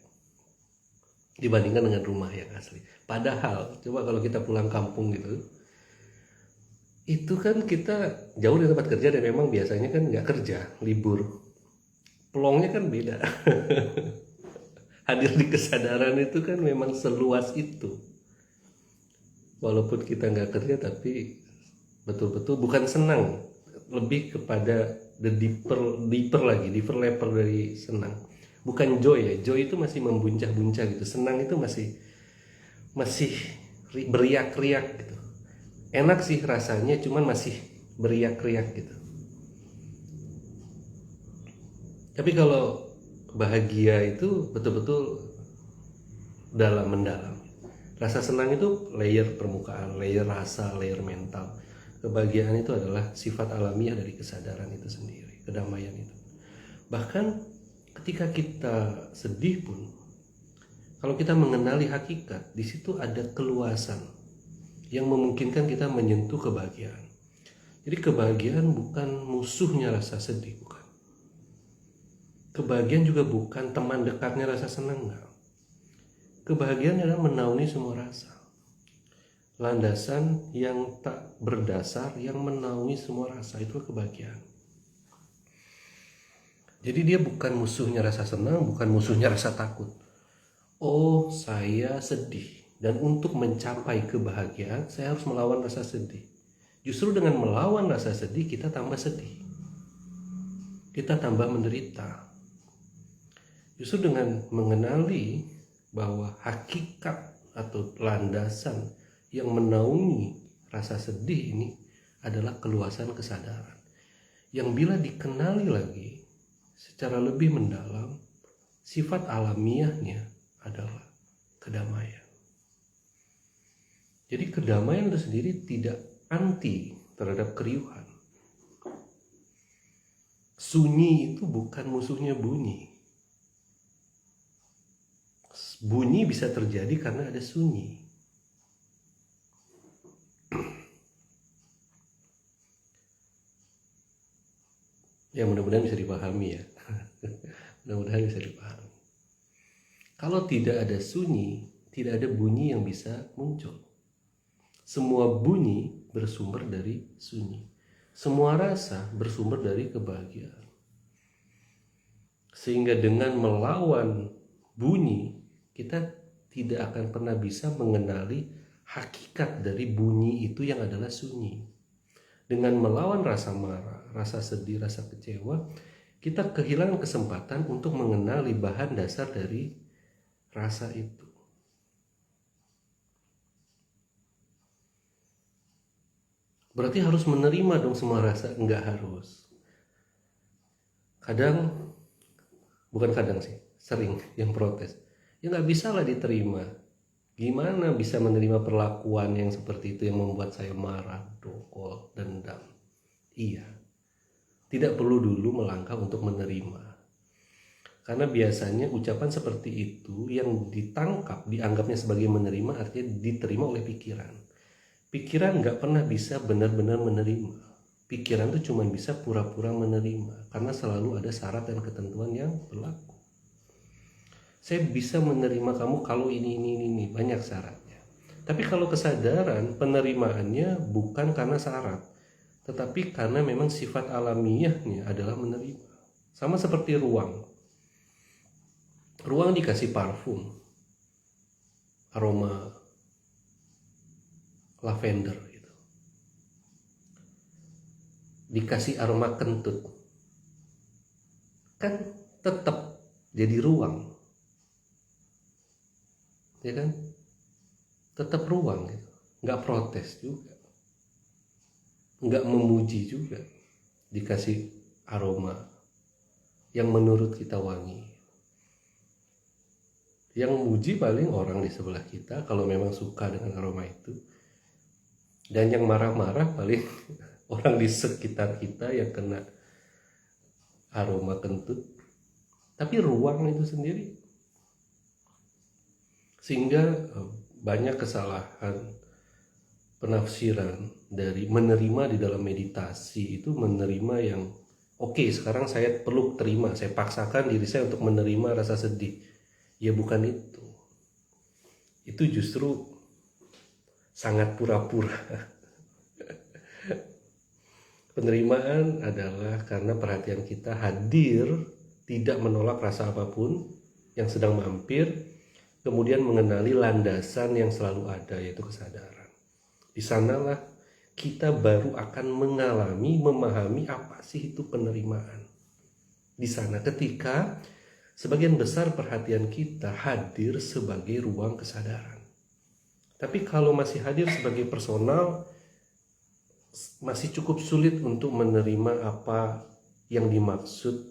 dibandingkan dengan rumah yang asli. Padahal coba kalau kita pulang kampung gitu, itu kan kita jauh dari tempat kerja dan memang biasanya kan nggak kerja, libur. Peluangnya kan beda. Hadir di kesadaran itu kan memang seluas itu. Walaupun kita nggak kerja, tapi betul-betul bukan senang, lebih kepada the deeper level dari senang. Bukan joy ya, joy itu masih membuncah-buncah gitu, senang itu masih beriak-riak gitu. Enak sih rasanya, cuman masih beriak-riak gitu. Tapi kalau bahagia itu betul-betul dalam mendalam. Rasa senang itu layer permukaan, layer rasa, layer mental. Kebahagiaan itu adalah sifat alamiah dari kesadaran itu sendiri, kedamaian itu. Bahkan ketika kita sedih pun, kalau kita mengenali hakikat, di situ ada keluasan yang memungkinkan kita menyentuh kebahagiaan. Jadi kebahagiaan bukan musuhnya rasa sedih, bukan. Kebahagiaan juga bukan teman dekatnya rasa senang, enggak. Kebahagiaan adalah menaungi semua rasa. Landasan yang tak berdasar yang menaungi semua rasa, itu kebahagiaan. Jadi dia bukan musuhnya rasa senang, bukan musuhnya rasa takut. Oh, saya sedih, dan untuk mencapai kebahagiaan saya harus melawan rasa sedih. Justru dengan melawan rasa sedih kita tambah sedih, kita tambah menderita. Justru dengan mengenali bahwa hakikat atau landasan yang menaungi rasa sedih ini adalah keluasan kesadaran, yang bila dikenali lagi secara lebih mendalam, sifat alamiahnya adalah kedamaian. Jadi kedamaian itu sendiri tidak anti terhadap keriuhan. Sunyi itu bukan musuhnya bunyi. Bunyi bisa terjadi karena ada sunyi. Ya, mudah-mudahan bisa dipahami ya. Mudah-mudahan bisa dipahami. Kalau tidak ada sunyi, tidak ada bunyi yang bisa muncul. Semua bunyi bersumber dari sunyi. Semua rasa bersumber dari kebahagiaan. Sehingga dengan melawan bunyi, kita tidak akan pernah bisa mengenali hakikat dari bunyi itu yang adalah sunyi. Dengan melawan rasa marah, rasa sedih, rasa kecewa, kita kehilangan kesempatan untuk mengenali bahan dasar dari rasa itu. Berarti harus menerima dong semua rasa? Enggak harus. Bukan kadang sih, sering yang protes. Ya nggak bisa lah diterima. Gimana bisa menerima perlakuan yang seperti itu yang membuat saya marah, dongkol, dendam? Iya, tidak perlu dulu melangkah untuk menerima. Karena biasanya ucapan seperti itu yang ditangkap, dianggapnya sebagai menerima, artinya diterima oleh pikiran. Pikiran nggak pernah bisa benar-benar menerima. Pikiran itu cuma bisa pura-pura menerima, karena selalu ada syarat dan ketentuan yang berlaku. Saya bisa menerima kamu kalau ini, banyak syaratnya. Tapi kalau kesadaran, penerimaannya bukan karena syarat, tetapi karena memang sifat alamiahnya adalah menerima. Sama seperti ruang. Ruang dikasih parfum, aroma lavender gitu. Dikasih aroma kentut, kan tetap jadi ruang, ya kan? Tetap ruang gitu. Nggak protes juga, nggak memuji juga. Dikasih aroma yang menurut kita wangi. Yang muji paling orang di sebelah kita kalau memang suka dengan aroma itu. Dan yang marah-marah paling orang di sekitar kita yang kena aroma kentut. Tapi ruang itu sendiri, sehingga banyak kesalahan penafsiran dari menerima di dalam meditasi itu menerima yang oke, sekarang saya perlu terima, saya paksakan diri saya untuk menerima rasa sedih. Ya bukan itu. Itu justru sangat pura-pura. Penerimaan adalah karena perhatian kita hadir, tidak menolak rasa apapun yang sedang mampir, kemudian mengenali landasan yang selalu ada, yaitu kesadaran. Di sanalah kita baru akan memahami apa sih itu penerimaan. Di sana ketika sebagian besar perhatian kita hadir sebagai ruang kesadaran. Tapi kalau masih hadir sebagai personal, masih cukup sulit untuk menerima apa yang dimaksud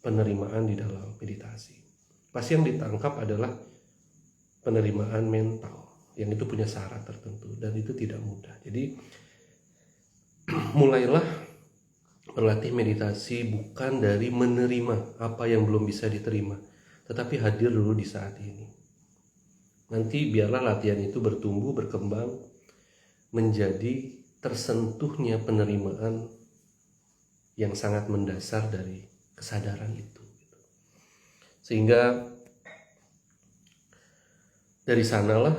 penerimaan di dalam meditasi. Pasti yang ditangkap adalah penerimaan mental, yang itu punya syarat tertentu, dan itu tidak mudah. Jadi mulailah berlatih meditasi bukan dari menerima apa yang belum bisa diterima, tetapi hadir dulu di saat ini. Nanti biarlah latihan itu bertumbuh, berkembang, menjadi tersentuhnya penerimaan yang sangat mendasar dari kesadaran itu. Sehingga dari sanalah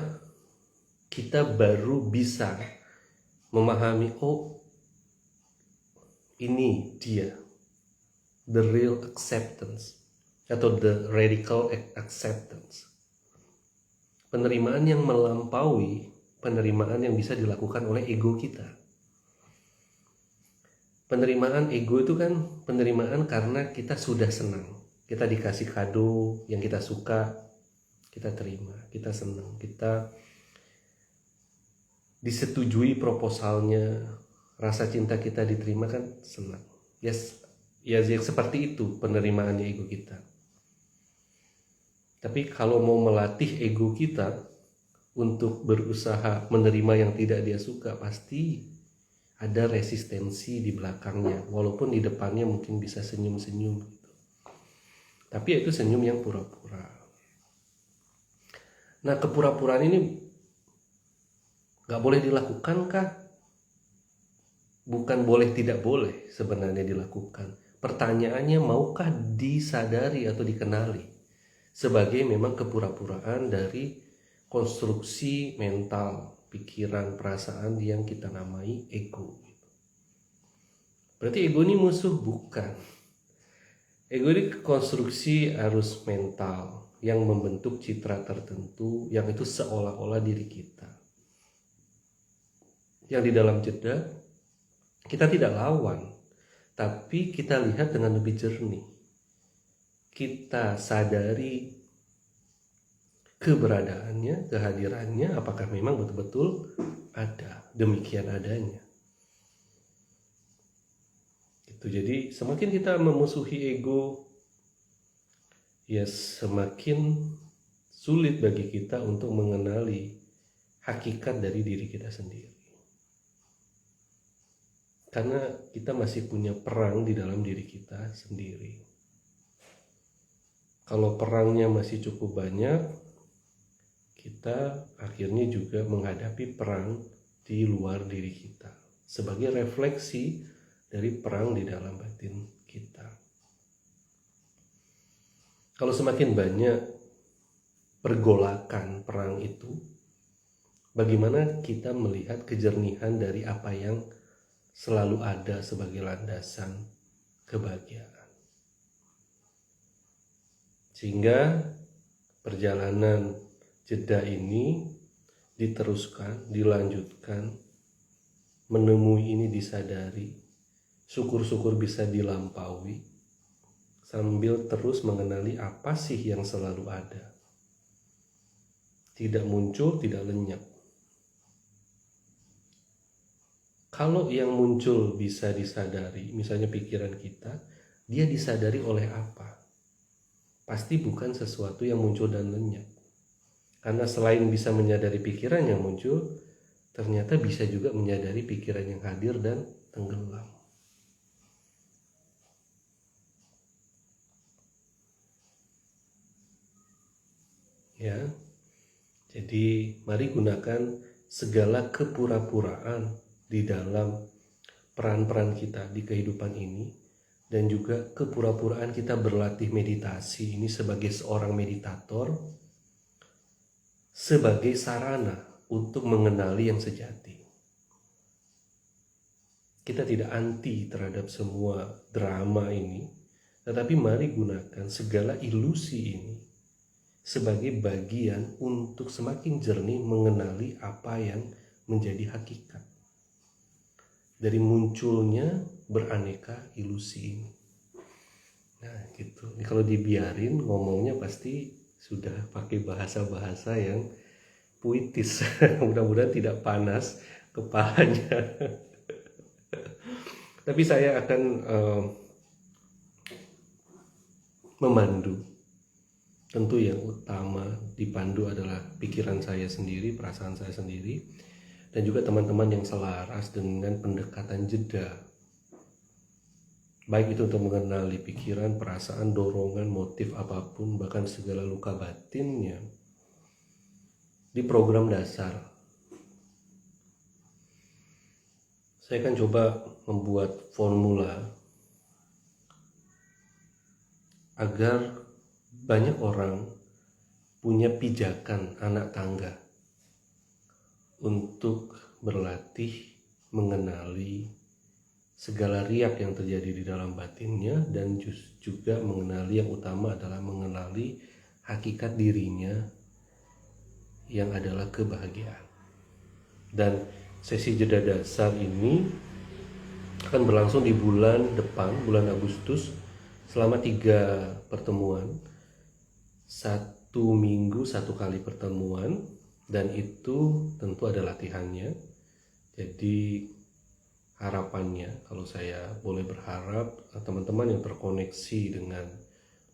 kita baru bisa memahami, oh ini dia, the real acceptance atau the radical acceptance. Penerimaan yang melampaui penerimaan yang bisa dilakukan oleh ego kita. Penerimaan ego itu kan penerimaan karena kita sudah senang. Kita dikasih kado yang kita suka, kita terima, kita senang, kita disetujui proposalnya, rasa cinta kita diterima kan senang. Yes, ya seperti itu penerimaannya ego kita. Tapi kalau mau melatih ego kita untuk berusaha menerima yang tidak dia suka, pasti ada resistensi di belakangnya, walaupun di depannya mungkin bisa senyum-senyum gitu. Tapi itu senyum yang pura-pura. Nah, kepura-puraan ini gak boleh dilakukan kah? Bukan boleh tidak boleh sebenarnya dilakukan. Pertanyaannya, maukah disadari atau dikenali sebagai memang kepura-puraan dari konstruksi mental, pikiran, perasaan yang kita namai ego. Berarti ego ini musuh? Bukan. Ego ini konstruksi arus mental yang membentuk citra tertentu yang itu seolah-olah diri kita. Yang di dalam jeda kita tidak lawan, tapi kita lihat dengan lebih jernih. Kita sadari keberadaannya, kehadirannya, apakah memang betul-betul ada, demikian adanya. Itu jadi semakin kita memusuhi ego, ya semakin sulit bagi kita untuk mengenali hakikat dari diri kita sendiri. Karena kita masih punya perang di dalam diri kita sendiri. Kalau perangnya masih cukup banyak, kita akhirnya juga menghadapi perang di luar diri kita sebagai refleksi dari perang di dalam batin kita. Kalau semakin banyak pergolakan perang itu, bagaimana kita melihat kejernihan dari apa yang selalu ada sebagai landasan kebahagiaan. Sehingga perjalanan jeda ini diteruskan, dilanjutkan, menemui ini disadari, syukur-syukur bisa dilampaui, sambil terus mengenali apa sih yang selalu ada. Tidak muncul, tidak lenyap. Kalau yang muncul bisa disadari, misalnya pikiran kita, dia disadari oleh apa? Pasti bukan sesuatu yang muncul dan lenyap. Karena selain bisa menyadari pikiran yang muncul, ternyata bisa juga menyadari pikiran yang hadir dan tenggelam. Ya, jadi mari gunakan segala kepura-puraan di dalam peran-peran kita di kehidupan ini, dan juga kepura-puraan kita berlatih meditasi ini sebagai seorang meditator, sebagai sarana untuk mengenali yang sejati. Kita tidak anti terhadap semua drama ini, tetapi mari gunakan segala ilusi ini sebagai bagian untuk semakin jernih mengenali apa yang menjadi hakikat. dari munculnya beraneka ilusi ini. Nah gitu, ini kalau dibiarin ngomongnya pasti sudah pakai bahasa-bahasa yang puitis. Mudah-mudahan tidak panas kepalanya. Tapi saya akan memandu. Tentu yang utama dipandu adalah pikiran saya sendiri, perasaan saya sendiri, dan juga teman-teman yang selaras dengan pendekatan jeda. Baik itu untuk mengenali pikiran, perasaan, dorongan, motif apapun, bahkan segala luka batinnya di program dasar. Saya akan coba membuat formula agar banyak orang punya pijakan anak tangga untuk berlatih mengenali segala riak yang terjadi di dalam batinnya, dan juga mengenali yang utama adalah mengenali hakikat dirinya yang adalah kebahagiaan. Dan sesi jeda dasar ini akan berlangsung di bulan depan, bulan Agustus, selama 3 pertemuan, 1 minggu 1 kali pertemuan, dan itu tentu ada latihannya. Jadi harapannya, kalau saya boleh berharap, teman-teman yang terkoneksi dengan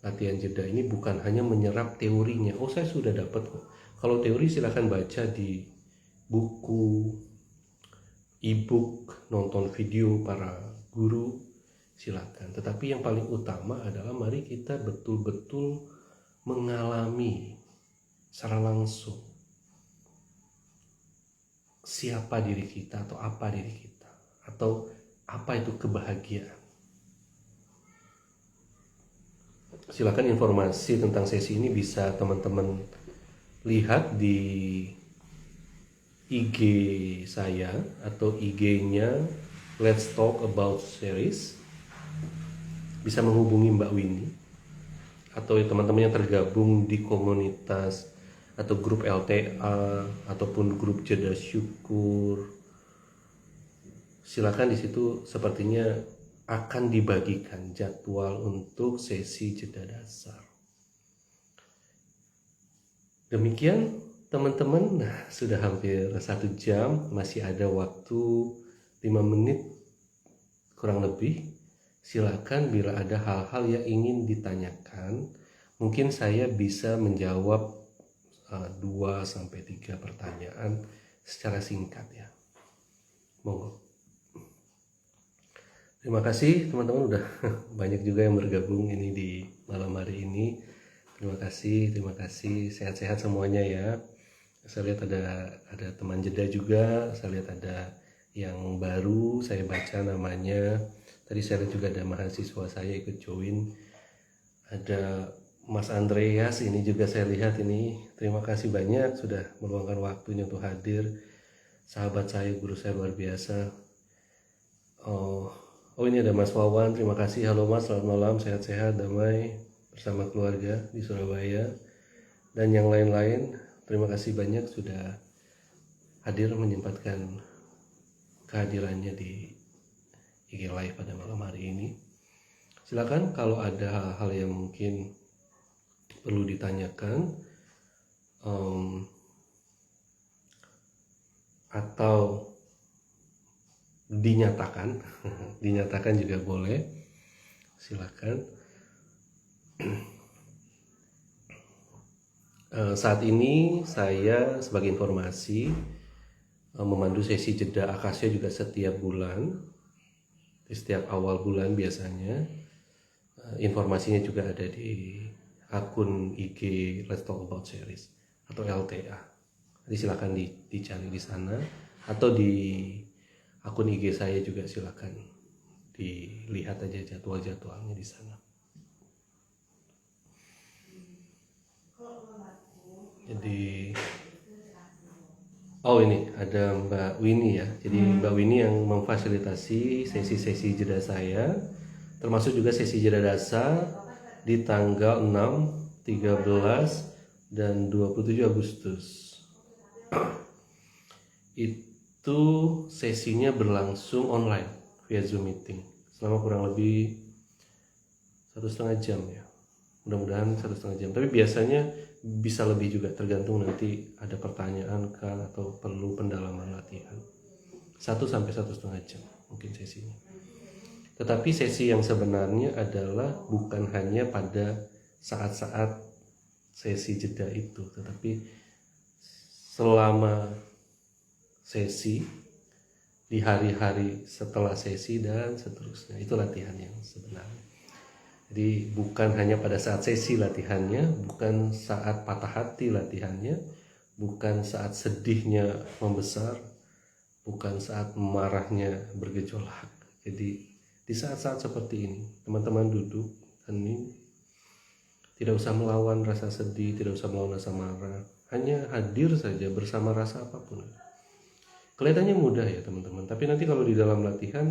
latihan jeda ini bukan hanya menyerap teorinya. Oh, saya sudah dapat kok. Kalau teori silahkan baca di buku, e-book, nonton video para guru, silakan. Tetapi yang paling utama adalah mari kita betul-betul mengalami secara langsung siapa diri kita, atau apa diri kita, atau apa itu kebahagiaan. Silakan informasi tentang sesi ini bisa teman-teman lihat di IG saya atau IG-nya Let's Talk About Series. Bisa menghubungi Mbak Winnie atau teman-teman yang tergabung di komunitas atau grup LTA ataupun grup Jeda Syukur. Silakan, di situ sepertinya akan dibagikan jadwal untuk sesi jeda dasar. Demikian teman-teman, sudah hampir 1 jam, masih ada waktu 5 menit kurang lebih. Silakan bila ada hal-hal yang ingin ditanyakan, mungkin saya bisa menjawab 2-3 pertanyaan secara singkat ya. Monggo. Terima kasih teman-teman, udah banyak juga yang bergabung ini di malam hari ini. Terima kasih, sehat-sehat semuanya ya. Saya lihat ada teman jeda juga, saya lihat ada yang baru, saya baca namanya. Tadi saya lihat juga ada mahasiswa saya ikut join. Ada Mas Andreas, ini juga saya lihat ini. Terima kasih banyak sudah meluangkan waktunya untuk hadir. Sahabat saya, guru saya luar biasa. Oh ini ada Mas Wawan, terima kasih. Halo Mas, selamat malam, sehat-sehat, damai bersama keluarga di Surabaya. Dan yang lain-lain, terima kasih banyak sudah hadir, menyempatkan kehadirannya di IG Live pada malam hari ini. Silakan kalau ada hal-hal yang mungkin perlu ditanyakan atau dinyatakan dinyatakan juga boleh, silakan. Saat ini saya sebagai informasi memandu sesi jeda Akasya juga setiap bulan, di setiap awal bulan biasanya. Informasinya juga ada di akun IG Let's Talk About Series atau LTA. Jadi silakan dicari di sana, atau di akun IG saya juga silakan dilihat aja jadwal-jadwalnya di sana. Jadi ini ada Mbak Winnie ya. Jadi Mbak Winnie yang memfasilitasi sesi-sesi jeda saya, termasuk juga sesi jeda dasar di tanggal 6, 13, dan 27 Agustus. Itu itu sesinya berlangsung online via Zoom meeting selama kurang lebih 1,5 jam ya. Mudah-mudahan 1,5 jam. Tapi biasanya bisa lebih juga, tergantung nanti ada pertanyaan kah atau perlu pendalaman latihan. 1 sampai 1,5 jam mungkin sesinya. Tetapi sesi yang sebenarnya adalah bukan hanya pada saat-saat sesi jeda itu, tetapi selama sesi, di hari-hari setelah sesi dan seterusnya. Itu latihan yang sebenarnya. Jadi bukan hanya pada saat sesi latihannya, bukan saat patah hati latihannya, bukan saat sedihnya membesar, bukan saat marahnya bergejolak. Jadi di saat-saat seperti ini, teman-teman duduk hening, tidak usah melawan rasa sedih, tidak usah melawan rasa marah, hanya hadir saja bersama rasa apapun. Kelihatannya mudah ya teman-teman, tapi nanti kalau di dalam latihan,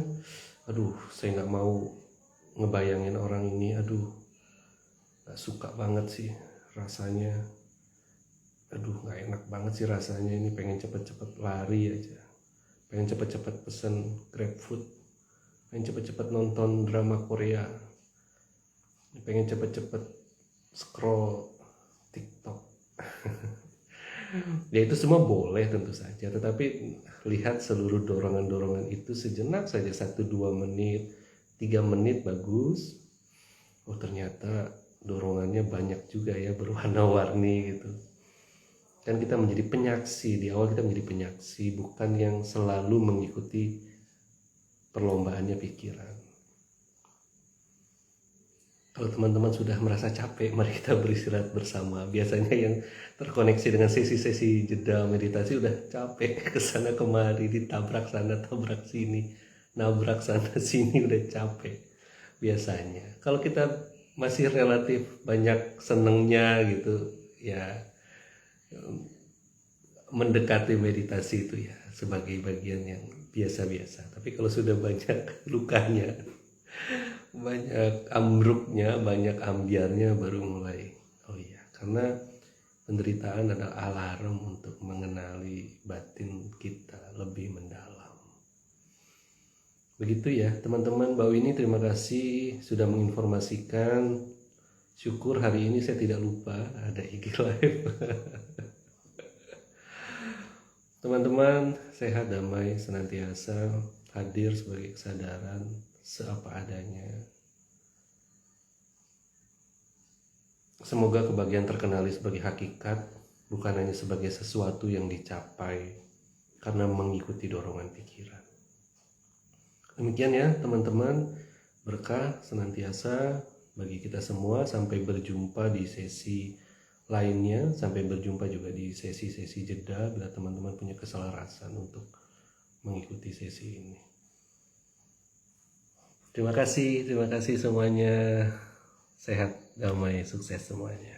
aduh saya nggak mau ngebayangin orang ini, aduh nggak suka banget sih rasanya, aduh nggak enak banget sih rasanya, ini pengen cepet-cepet lari aja, pengen cepet-cepet pesen GrabFood, pengen cepet-cepet nonton drama Korea, pengen cepet-cepet scroll TikTok. Ya itu semua boleh tentu saja, tetapi lihat seluruh dorongan-dorongan itu sejenak saja, 1-2 menit, 3 menit bagus. Oh ternyata dorongannya banyak juga ya, berwarna-warni gitu. Kan kita menjadi penyaksi, di awal kita menjadi penyaksi, bukan yang selalu mengikuti perlombaannya pikiran. Kalau teman-teman sudah merasa capek, mari kita beristirahat bersama. Biasanya yang terkoneksi dengan sesi-sesi jeda meditasi udah capek, kesana kemari, ditabrak sana, tabrak sini, nabrak sana sini, udah capek biasanya. Kalau kita masih relatif banyak senengnya gitu, ya mendekati meditasi itu ya sebagai bagian yang biasa-biasa. Tapi kalau sudah banyak lukanya, banyak ambruknya, banyak ambiarnya, baru mulai oh iya, karena penderitaan adalah alarm untuk mengenali batin kita lebih mendalam. Begitu ya teman-teman. Mbak Winnie terima kasih sudah menginformasikan. Syukur hari ini saya tidak lupa ada IG live. Teman-teman sehat, damai senantiasa, hadir sebagai kesadaran seapa adanya. Semoga kebahagiaan terkenali sebagai hakikat, bukan hanya sebagai sesuatu yang dicapai karena mengikuti dorongan pikiran. Demikian ya teman-teman, berkah senantiasa bagi kita semua. Sampai berjumpa di sesi lainnya, sampai berjumpa juga di sesi-sesi jeda bila teman-teman punya keselarasan untuk mengikuti sesi ini. Terima kasih semuanya. Sehat, damai, sukses semuanya.